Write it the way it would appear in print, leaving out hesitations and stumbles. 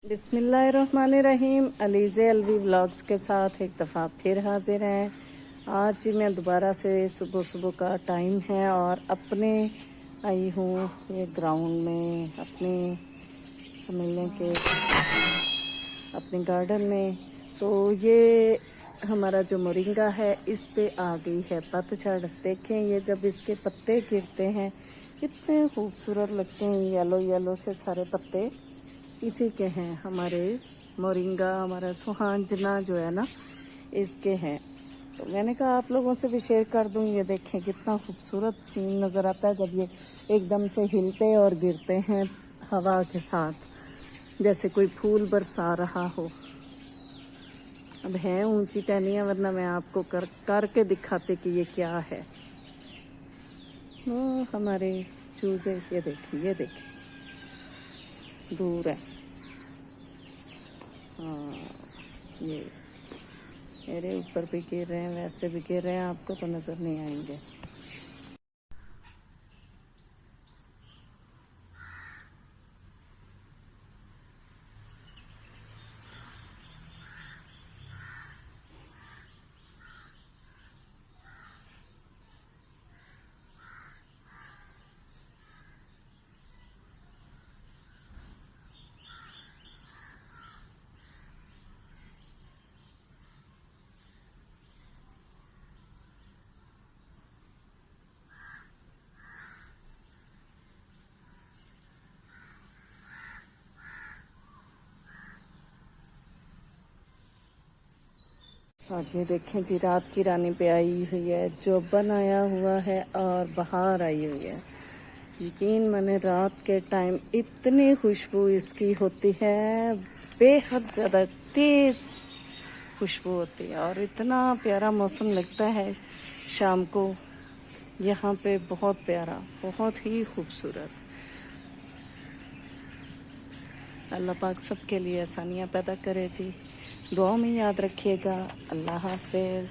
बिस्मिल्लाहिर्रहमानिर्रहीम। अलीज़े अलवी व्लॉग्स के साथ एक दफ़ा फिर हाजिर हैं। आज मैं दोबारा से सुबह सुबह का टाइम है और अपने आई हूँ ये ग्राउंड में अपने समझने के अपने गार्डन में। तो ये हमारा जो मोरिंगा है इस पे आ गई है पतझड़। देखें ये जब इसके पत्ते गिरते हैं कितने खूबसूरत लगते हैं, येलो येलो से सारे पत्ते इसी के हैं। हमारे मोरिंगा हमारा सुहांजना जो है ना इसके हैं। तो मैंने कहा आप लोगों से भी शेयर कर दूं। ये देखें कितना खूबसूरत सीन नज़र आता है जब ये एकदम से हिलते और गिरते हैं हवा के साथ, जैसे कोई फूल बरसा रहा हो। अब है ऊंची टहनियाँ, वरना मैं आपको करके दिखाते कि ये क्या है। वो हमारे चूजे ये देखें दूर है। हाँ ये मेरे ऊपर भी गिर रहे हैं, वैसे भी गिर रहे हैं, आपको तो नज़र नहीं आएंगे। और ये देखें जी, रात की रानी पे आई हुई है, जोबन आया हुआ है और बाहर आई हुई है। यकीन माने रात के टाइम इतनी खुशबू इसकी होती है, बेहद ज़्यादा तेज़ खुशबू होती है और इतना प्यारा मौसम लगता है शाम को यहाँ पे। बहुत प्यारा, बहुत ही खूबसूरत। अल्लाह पाक सबके लिए आसानियाँ पैदा करे जी। दुआ में याद रखिएगा। अल्लाह हाफिज़।